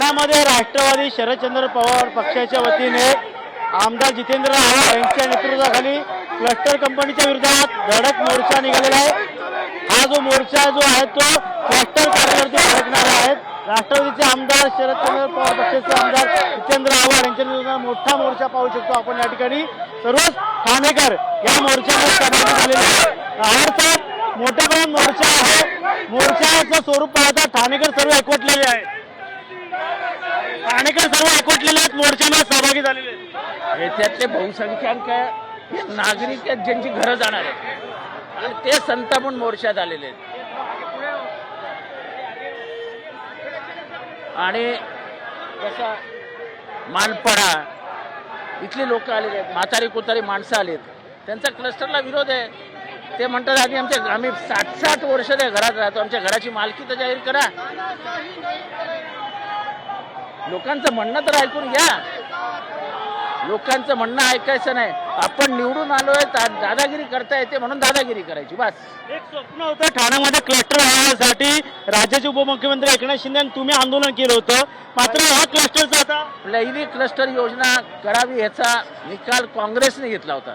ठाण्यामध्ये राष्ट्रवादी शरदचंद्र पवार पक्षाच्या वतीने आमदार जितेंद्र आव्हाड यांच्या नेतृत्वाखाली क्लस्टर कंपनीच्या विरोधात धडक मोर्चा निघालेला आहे। हा जो मोर्चा जो आहे तो क्लस्टर कार्यालयावरती धडकणार आहेत। राष्ट्रवादीचे आमदार शरदचंद्र पवार पक्षाचे आमदार जितेंद्र आव्हाड यांच्या नेतृत्वात मोठा मोर्चा पाहू शकतो आपण या ठिकाणी। सर्वच ठाणेकर या मोर्चामध्ये सहभागी झालेले आहेत। आव्हाड साहेब, मोठ्या प्रमाणात मोर्चा आहे। मोर्चाचं स्वरूप पाहता ठाणेकर सर्व एकवटलेले आहेत। ठाणेकर सर्व एकवटलेले आहेत, मोर्चामध्ये सहभागी झालेले आहेत। याच्यातले बहुसंख्याक हे नागरिक आहेत ज्यांची घरं जाणार आहेत आणि ते संतापून मोर्चात आलेले आहेत। आणि जसा मानपाडा इथली लोक आलेले आहेत, म्हातारी कुतारी माणसं आलेत, त्यांचा क्लस्टरला विरोध आहे। ते म्हणतात आधी आम्ही 60 वर्ष त्या घरात राहतो, आमच्या घराची मालकी तर जाहीर करा। लोकांचं म्हणणं तर ऐकून घ्या। लोकांचं म्हणणं ऐकायचं नाही। आपण निवडून आलोय, दादागिरी करता येते म्हणून दादागिरी करायची बस। एक स्वप्न होतं ठाण्यामध्ये क्लस्टर होण्यासाठी राज्याचे उपमुख्यमंत्री एकनाथ शिंदे यांनी तुम्ही आंदोलन केलं होतं, मात्र हा क्लस्टरचा आता पहिली क्लस्टर योजना करावी याचा निकाल काँग्रेसने घेतला होता।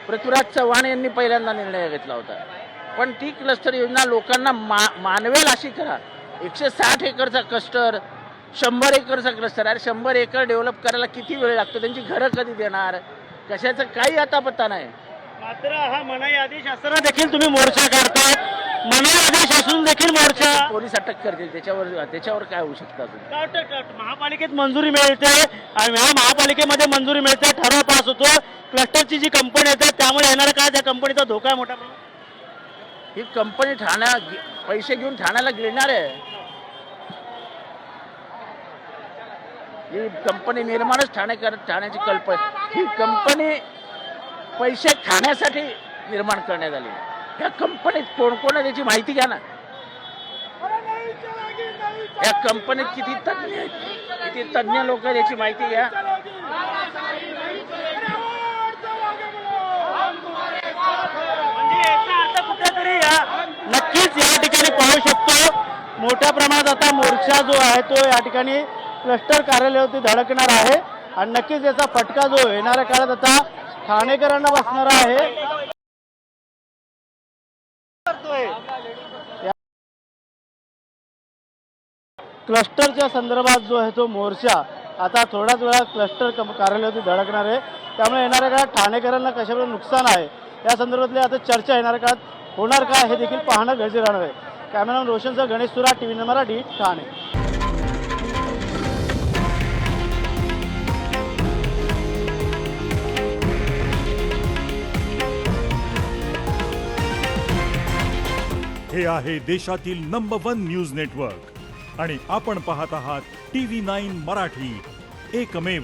पृथ्वीराज चव्हाण यांनी पहिल्यांदा निर्णय घेतला होता, पण ती क्लस्टर योजना लोकांना मानवेल अशी करा। 160 एकरचा क्लस्टर, 100 एकरचा क्लस्टर, अरे 100 एकर डेव्हलप करायला किती वेळ लागतो? त्यांची घरं कधी देणार? कशाचं काही आता पत्ता नाही। मात्र हा मनाई आदेश असताना देखील तुम्ही मोर्चा काढताय। मनाई आदेश असून देखील मोर्चा पोलीस अटक करतील, त्याच्यावर काय होऊ शकतं? महापालिकेत मंजुरी मिळते आणि ह्या महापालिकेमध्ये मंजुरी मिळते, ठराव पास होतो। क्लस्टरची जी कंपनी येते त्यामुळे येणारा काय त्या कंपनीचा धोका आहे मोठा प्रमाणात। ही कंपनी पैसे घेऊन ठाण्याला गिळणार आहे। ही कंपनी निर्माणच ठाण्याची कल्पना। ही कंपनी पैसे खाण्यासाठी निर्माण करण्यात आली। या कंपनीत कोण कोण आहे त्याची माहिती घ्या ना। या कंपनीत किती तज्ञ आहेत, किती तज्ञ लोक आहेत याची माहिती घ्या। म्हणजे याचा अर्थ कुठेतरी नक्कीच या ठिकाणी पाहू शकतो मोठ्या प्रमाणात आता मोर्चा जो आहे तो या ठिकाणी क्लस्टर कार्यालयावरती धडकणार आहे आणि नक्कीच याचा फटका जो येणाऱ्या काळात आता ठाणेकरांना बसणार आहे। क्लस्टरच्या संदर्भात जो आहे तो मोर्चा आता थोड्याच वेळात क्लस्टर कार्यालयावरती धडकणार आहे, त्यामुळे येणाऱ्या काळात ठाणेकरांना कशाप्रकारे नुकसान आहे या संदर्भातली आता चर्चा येणाऱ्या काळात होणार का हे देखील पाहणं गरजेचं राहणार आहे। कॅमेरामॅन रोशनसह गणेश सुरा, TV9 मराठी, ठाणे। हे आहे देशातील नंबर 1 न्यूज नेटवर्क आणि आपण पाहत आहात TV9 मराठी, एकमेव।